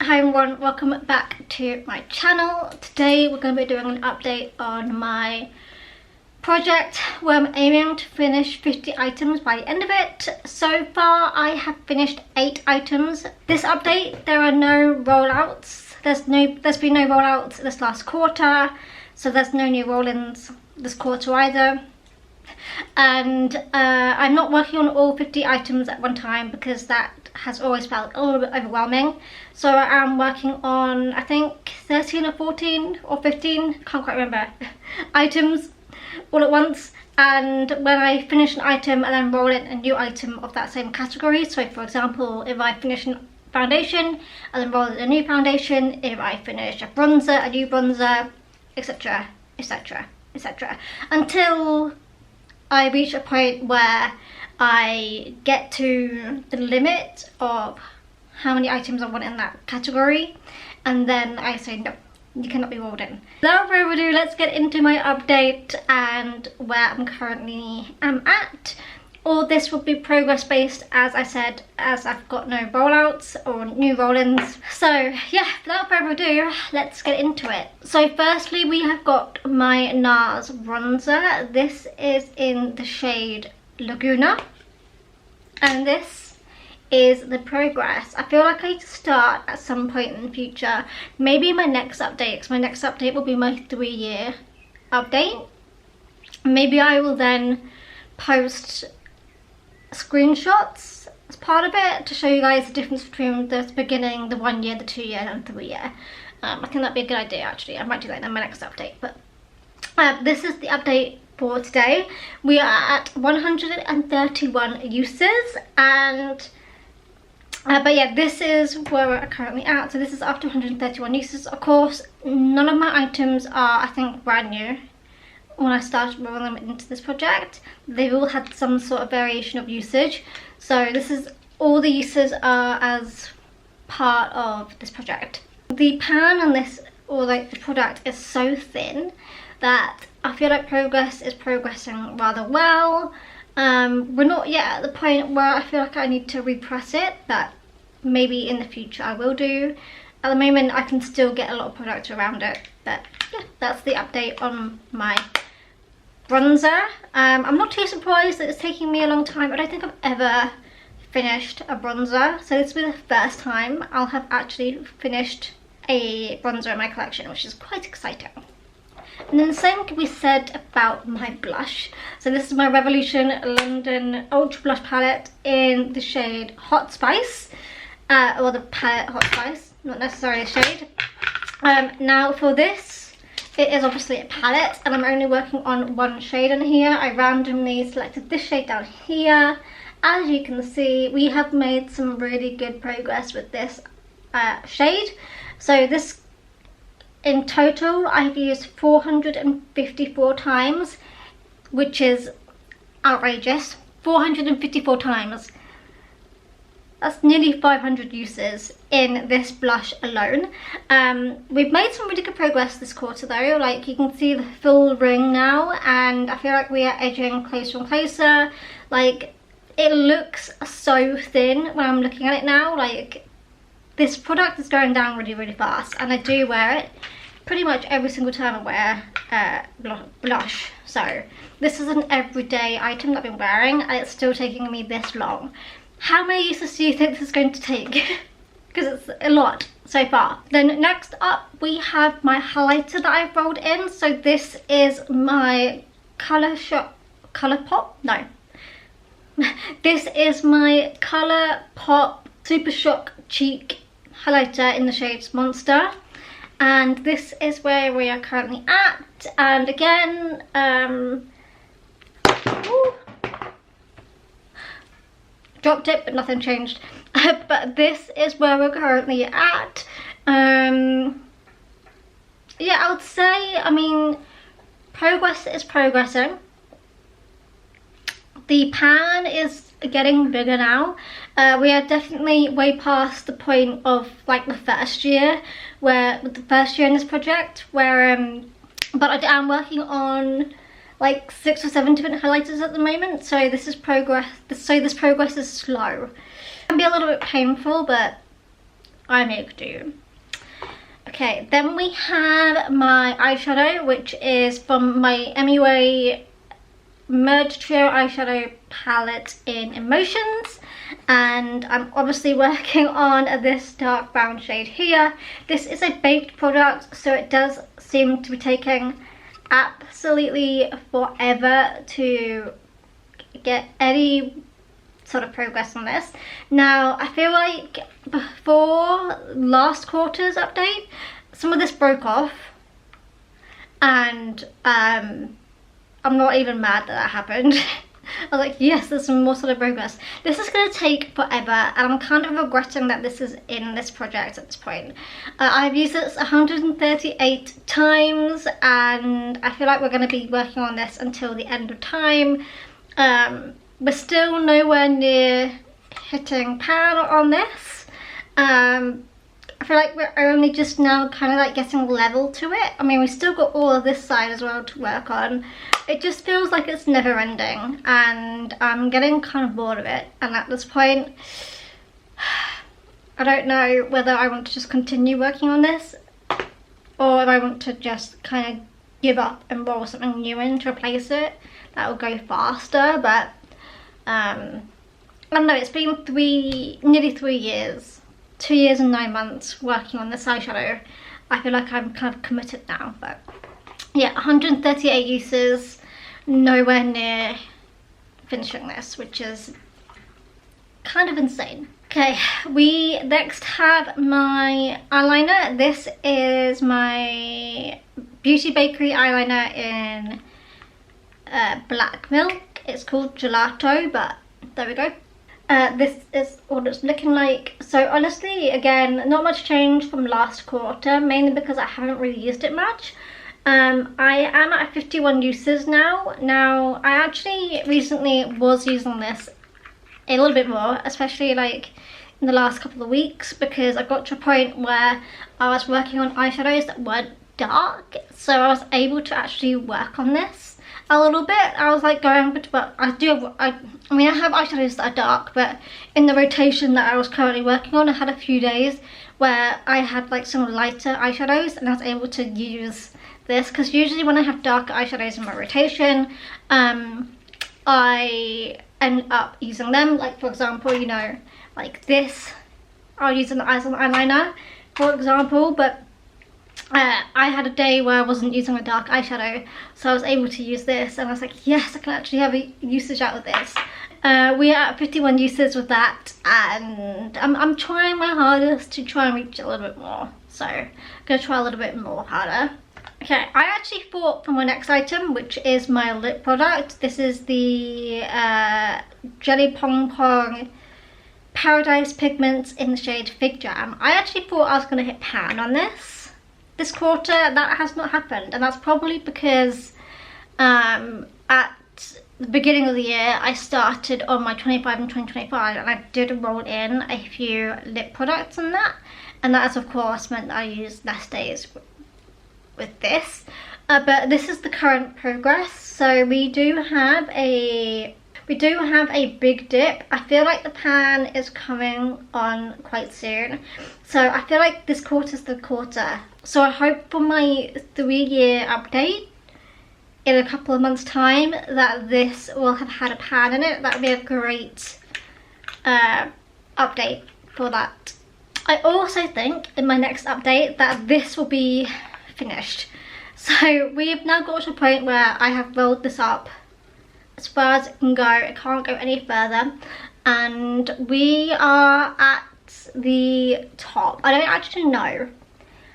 hi everyone, welcome back to my channel. Today we're going to be doing an update on my project where I'm aiming to finish 50 items by the end of it. So far I have finished 8 items. This update, there are no rollouts. There's been no rollouts this last quarter, so there's no new roll-ins this quarter either. And I'm not working on all 50 items at one time because that has always felt a little bit overwhelming. So I am working on, I think 13 or 14 or 15, can't quite remember, items all at once. And when I finish an item and then roll in a new item of that same category, so for example, if I finish a foundation and then roll in a new foundation, if I finish a bronzer, a new bronzer, etc, etc, etc, until I reach a point where I get to the limit of how many items I want in that category, and then I say no, you cannot be rolled in. Without further ado, let's get into my update and where I'm currently at. All this will be progress based, as I said, as I've got no rollouts or new roll-ins. So yeah, without further ado, let's get into it. So firstly, we have got my NARS bronzer. This is in the shade Laguna, and this is the progress. I feel like I need to start at some point in the future, maybe my next update, because my next update will be my 3-year update. Maybe I will then post screenshots as part of it to show you guys the difference between the beginning, the 1 year, the 2 year and 3 year. I think that'd be a good idea actually. I might do that in my next update, but this is the update for today. We are at 131 uses, and but yeah, this is where we're currently at. So this is after 131 uses. Of course, none of my items are, I think, brand new. When I started rolling them into this project, they've all had some sort of variation of usage. So this is all the uses are as part of this project. The pan on this, or like the product, is so thin that I feel like progress is progressing rather well. We're not yet at the point where I feel like I need to repress it, but maybe in the future I will do. At the moment I can still get a lot of product around it, but yeah, that's the update on my bronzer. I'm not too surprised that it's taking me a long time. I don't think I've ever finished a bronzer, so this will be the first time I'll have actually finished a bronzer in my collection, which is quite exciting. And then the same can be said about my blush. So this is my Revolution London Ultra Blush palette in the shade Hot Spice, or the palette Hot Spice, not necessarily a shade. Now for this, it is obviously a palette, and I'm only working on one shade in here. I randomly selected this shade down here. As you can see, we have made some really good progress with this shade. So this, in total, I've used 454 times, which is outrageous. 454 times. That's nearly 500 uses in this blush alone. We've made some really good progress this quarter though. Like, you can see the full ring now, and I feel like we are edging closer and closer. Like, it looks so thin when I'm looking at it now. Like, this product is going down really, really fast, and I do wear it pretty much every single time I wear blush. So this is an everyday item that I've been wearing, and it's still taking me this long. How many uses do you think this is going to take? Because it's a lot so far. Then next up we have my highlighter that I've rolled in. So this is my this is my Colourpop Super Shock Cheek highlighter in the shades Monster, and this is where we are currently at. And again, dropped it but nothing changed. But this is where we're currently at. Yeah, I would say, I mean, progress is progressing. The pan is getting bigger now. We are definitely way past the point of like the first year, with the first year in this project, where but I am working on like 6 or 7 different highlighters at the moment, so this is progress. So this progress is slow. It can be a little bit painful, but eye make do. Okay, then we have my eyeshadow, which is from my MUA Merge Trio eyeshadow palette in Emotions, and I'm obviously working on this dark brown shade here. This is a baked product, so it does seem to be taking absolutely forever to get any sort of progress on this. Now, I feel like before last quarter's update, some of this broke off, and I'm not even mad that happened. I was like, yes, there's some more sort of progress. This is going to take forever, and I'm kind of regretting that this is in this project at this point. I've used this 138 times, and I feel like we're going to be working on this until the end of time. We're still nowhere near hitting pan on this. I feel like we're only just now kind of like getting level to it. I mean, we still got all of this side as well to work on. It just feels like it's never ending, and I'm getting kind of bored of it. And at this point, I don't know whether I want to just continue working on this, or if I want to just kind of give up and roll something new in to replace it. That will go faster, but I don't know, it's been nearly 3 years, 2 years and 9 months working on this eyeshadow. I feel like I'm kind of committed now, but yeah, 138 uses, nowhere near finishing this, which is kind of insane. Okay, we next have my eyeliner. This is my Beauty Bakery eyeliner in black milk. It's called Gelato, but there we go. This is what it's looking like. So honestly, again, not much change from last quarter, mainly because I haven't really used it much. I am at 51 uses now. Now, I actually recently was using this a little bit more, especially like in the last couple of weeks, because I got to a point where I was working on eyeshadows that weren't dark, so I was able to actually work on this a little bit. I was like going, but I mean I have eyeshadows that are dark, but in the rotation that I was currently working on, I had a few days where I had like some lighter eyeshadows, and I was able to use this, because usually when I have darker eyeshadows in my rotation, I end up using them. Like, for example, you know, like this, I'll use them as an eyeliner, for example, but I had a day where I wasn't using a dark eyeshadow, so I was able to use this, and I was like, yes, I can actually have a usage out of this. We are at 51 uses with that, and I'm trying my hardest to try and reach a little bit more, so I'm going to try a little bit more harder. Okay, I actually thought for my next item, which is my lip product, this is the Jelly Pong Pong Paradise Pigments in the shade Fig Jam. I actually thought I was going to hit pan on this quarter. That has not happened, and that's probably because at the beginning of the year I started on my 25 and 2025, and I did roll in a few lip products in that, and that has of course meant that I used less days with this, but this is the current progress. So we do have a big dip. I feel like the pan is coming on quite soon, so I feel like this quarter is the quarter. So I hope for my 3-year update in a couple of months time that this will have had a pan in it. That would be a great update for that. I also think in my next update that this will be finished. So we've now got to a point where I have rolled this up as far as it can go. It can't go any further, and we are at the top. I don't actually know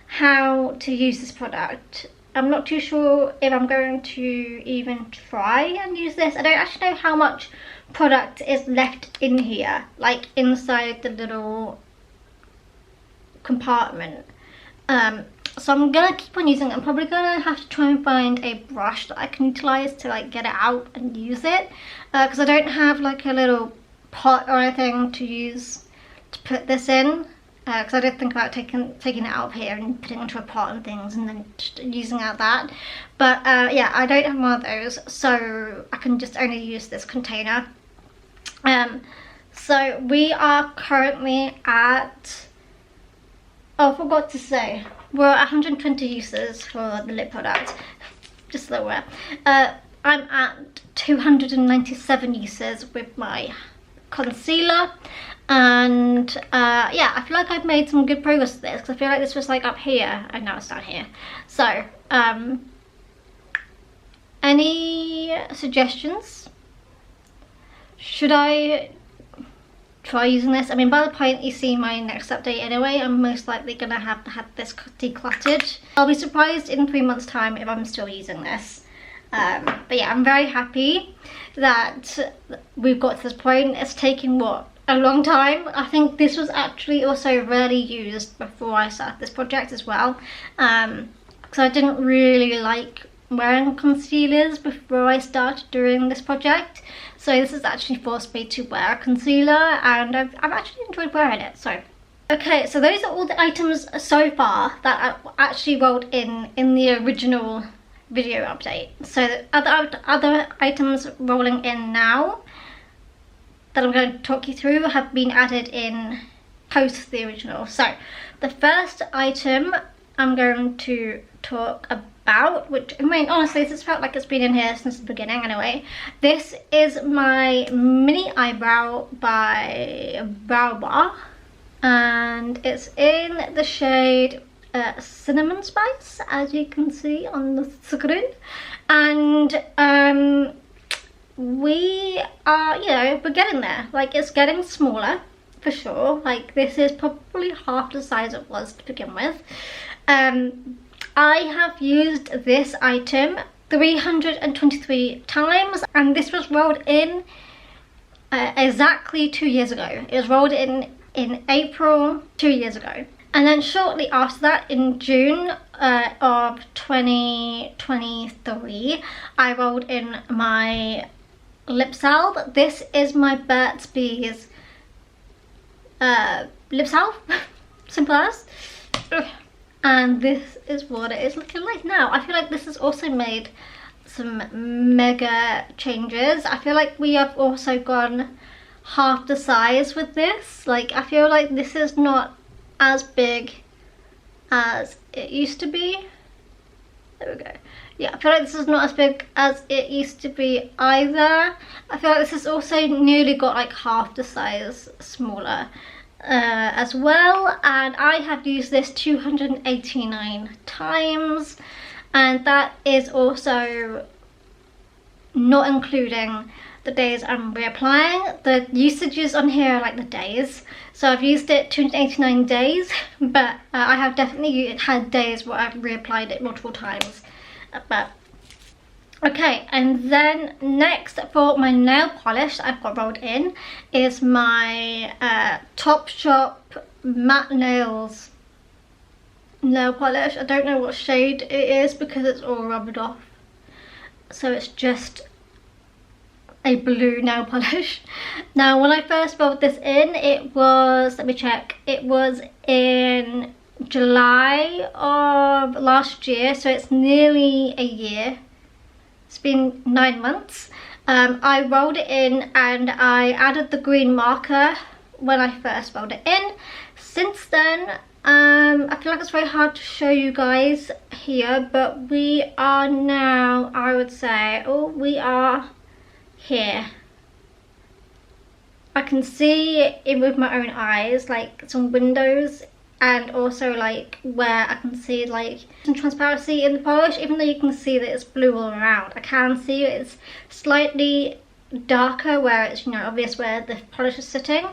how to use this product. I'm not too sure if I'm going to even try and use this. I don't actually know how much product is left in here, like inside the little compartment. So I'm gonna keep on using it. I'm probably gonna have to try and find a brush that I can utilize to like get it out and use it, because I don't have like a little pot or anything to use to put this in, because I did think about taking it out of here and putting it into a pot and things and then just using out that, but yeah, I don't have one of those, so I can just only use this container. So we are currently at Oh, I forgot to say, we're at 120 uses for the lip product, just so we're I'm at 297 uses with my concealer, and yeah, I feel like I've made some good progress with this, because I feel like this was like up here and now it's down here. So any suggestions? Should I try using this? I mean, by the point you see my next update anyway, I'm most likely gonna have had this decluttered. I'll be surprised in 3 months time if I'm still using this. But yeah, I'm very happy that we've got to this point. It's taken, what, a long time. I think this was actually also rarely used before I started this project as well, because I didn't really like wearing concealers before I started doing this project. So this has actually forced me to wear a concealer, and I've actually enjoyed wearing it. So okay, so those are all the items so far that I actually rolled in the original video update. So the other items rolling in now that I'm going to talk you through have been added in post the original. So the first item I'm going to talk about, which, I mean, honestly, this felt like it's been in here since the beginning anyway. This is my mini eyebrow by Brow Bar, and it's in the shade Cinnamon Spice, as you can see on the screen. And we are, you know, we're getting there. Like, it's getting smaller for sure. Like, this is probably half the size it was to begin with. I have used this item 323 times, and this was rolled in exactly 2 years ago. It was rolled in April 2 years ago. And then shortly after that, in June of 2023, I rolled in my lip salve. This is my Burt's Bees lip salve, simple as. And this is what it is looking like now. I feel like this has also made some mega changes. I feel like we have also gone half the size with this. Like, I feel like this is not as big as it used to be. There we go. Yeah, I feel like this is not as big as it used to be either. I feel like this has also nearly got like half the size smaller as well. And I have used this 289 times, and that is also not including the days I'm reapplying. The usages on here are like the days. So I've used it 289 days, but I have definitely had days where I've reapplied it multiple times. But okay, and then next for my nail polish I've got rolled in is my Topshop Matte Nails nail polish. I don't know what shade it is because it's all rubbed off. So it's just a blue nail polish. Now, when I first rolled this in, it was, let me check, it was in July of last year, so it's nearly a year. It's been 9 months. I rolled it in and I added the green marker when I first rolled it in. Since then, I feel like it's very hard to show you guys here, but we are now, I would say, oh, we are here. I can see it with my own eyes, like some windows, and also like where I can see like some transparency in the polish, even though you can see that it's blue all around. I can see it's slightly darker where it's, you know, obvious where the polish is sitting,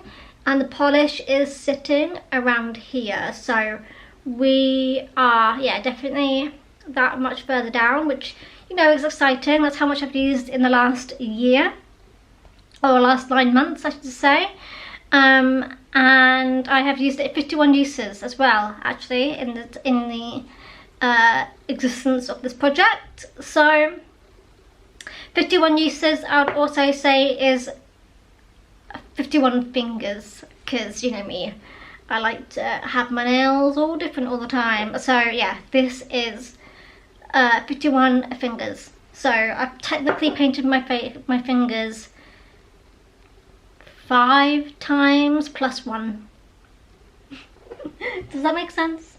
and the polish is sitting around here. So we are, yeah, definitely that much further down, which, you know, is exciting. That's how much I've used in the last year, or last 9 months I should say. And I have used it 51 uses as well, actually, in the existence of this project. So 51 uses I would also say is 51 fingers, because, you know me, I like to have my nails all different all the time. So yeah, this is 51 fingers. So I've technically painted my fingers 5 times plus 1. Does that make sense?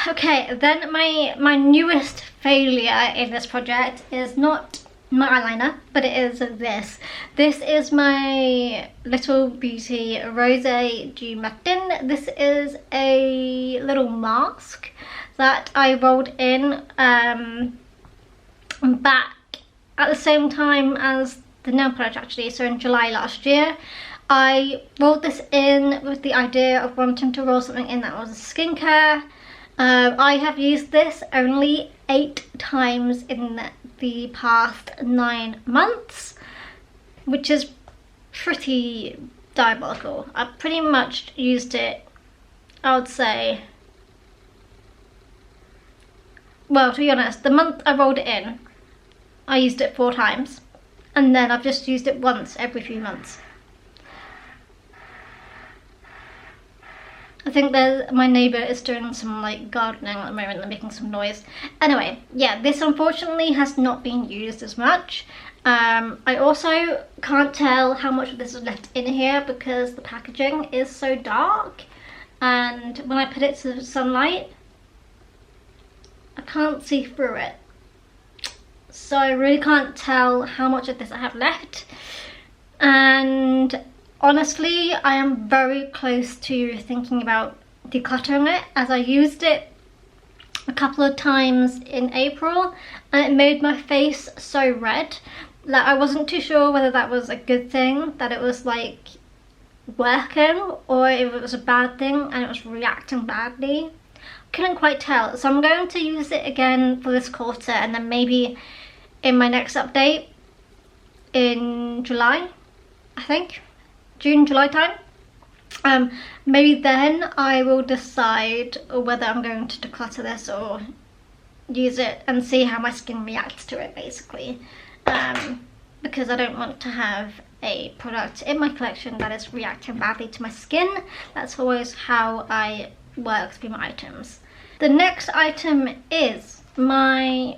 Okay, then my newest failure in this project is not my eyeliner, but it is this. This is my Little Beauty Rose du Matin. This is a little mask that I rolled in back at the same time as the nail polish actually, so in July last year. I rolled this in with the idea of wanting to roll something in that was skincare. I have used this only 8 times in the past 9 months, which is pretty diabolical. I pretty much used it, I would say, well, to be honest, the month I rolled it in, I used it 4 times, and then I've just used it once every few months. I think my neighbour is doing some like gardening at the moment. They're making some noise. Anyway, yeah, this unfortunately has not been used as much. I also can't tell how much of this is left in here because the packaging is so dark, and when I put it to the sunlight, I can't see through it. So I really can't tell how much of this I have left. And honestly, I am very close to thinking about decluttering it, as I used it a couple of times in April and it made my face so red that I wasn't too sure whether that was a good thing, that it was like working, or if it was a bad thing and it was reacting badly. Couldn't quite tell, so I'm going to use it again for this quarter, and then maybe in my next update in July, I think. June, July time. Maybe then I will decide whether I'm going to declutter this or use it and see how my skin reacts to it, basically. Because I don't want to have a product in my collection that is reacting badly to my skin. That's always how I work through my items. The next item is my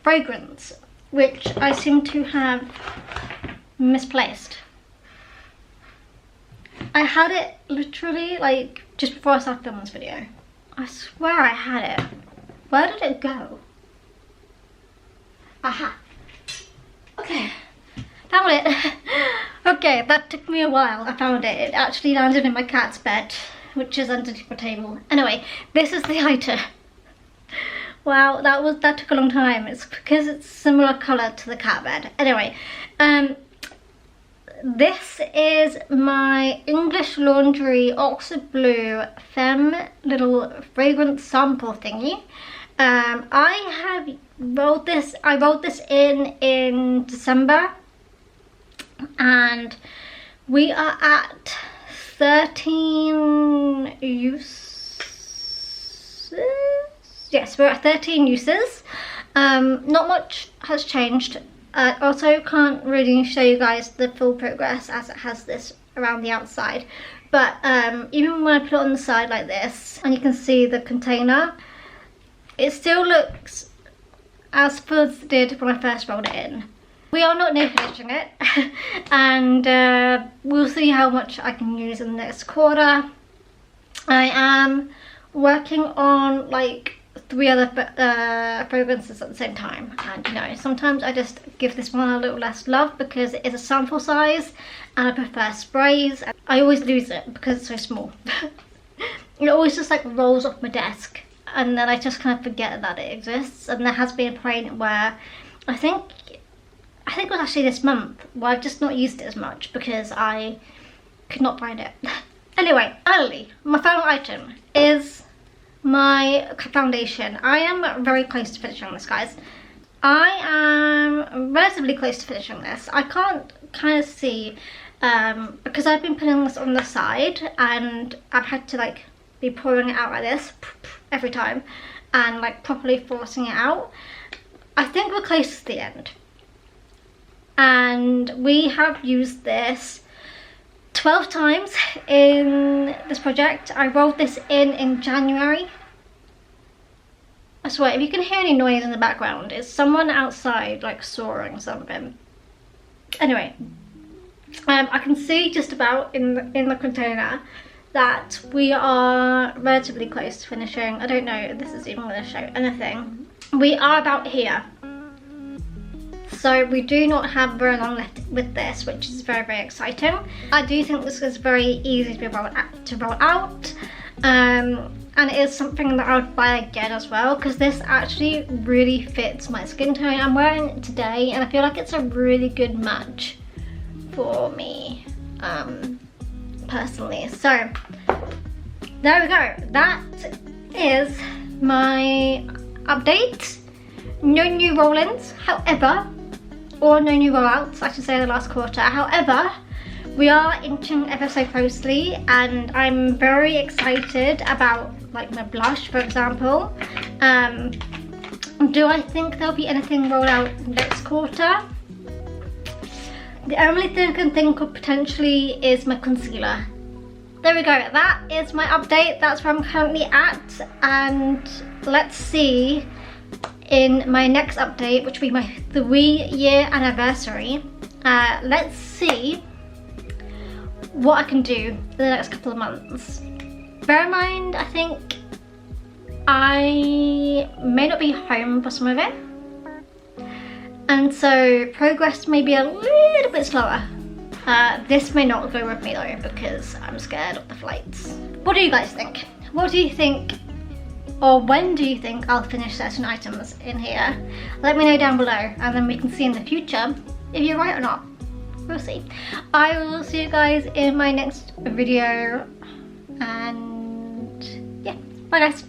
fragrance, which I seem to have misplaced. I had it literally like just before I started filming this video. I swear I had it. Where did it go? Aha. Okay, found it. Okay, that took me a while. I found it. It actually landed in my cat's bed, which is underneath my table. Anyway, this is the item. Wow, that took a long time. It's because it's similar colour to the cat bed. Anyway, this is my English Laundry Oxford Blue Femme little fragrance sample thingy. I rolled this in December, and we are at 13 uses. Yes, we're at 13 uses. Not much has changed. Also can't really show you guys the full progress as it has this around the outside, but even when I put it on the side like this and you can see the container, it still looks as full as it did when I first rolled it in. We are not nail finishing it and we'll see how much I can use in the next quarter. I am working on like 3 other fragrances at the same time, and you know, sometimes I just give this one a little less love because it is a sample size and I prefer sprays. I always lose it because it's so small. It always just like rolls off my desk and then I just kind of forget that it exists. And there has been a point where I think it was actually this month where I've just not used it as much because I could not find it. Anyway, finally, my final item is my foundation. I am very close to finishing this, guys. I am relatively close to finishing this. I can't kind of see because I've been putting this on the side and I've had to like be pouring it out like this every time and like properly forcing it out. I think we're close to the end, and we have used this 12 times in this project. I rolled this in January. I swear, if you can hear any noise in the background, it's someone outside like sawing something. Anyway, I can see just about in the container that we are relatively close to finishing. I don't know if this is even going to show anything. We are about here. So we do not have very long left with this, which is very, very exciting. I do think this is very easy to roll out. And it is something that I would buy again as well, because this actually really fits my skin tone. I'm wearing it today and I feel like it's a really good match for me, personally. So there we go, that is my update. No new roll-ins, however, or no new roll-outs, I should say, the last quarter. However, we are inching ever so closely, and I'm very excited about like my blush, for example. Do I think there'll be anything rolled out next quarter? The only thing I can think of potentially is my concealer. There we go, that is my update. That's where I'm currently at, and let's see in my next update, which will be my 3-year anniversary. Let's see what I can do in the next couple of months. Bear in mind, I think I may not be home for some of it, and so progress may be a little bit slower. This may not go with me though, because I'm scared of the flights. What do you guys think? What do you think, or when do you think I'll finish certain items in here? Let me know down below, and then we can see in the future if you're right or not. We'll see. I will see you guys in my next video, and yeah, bye guys.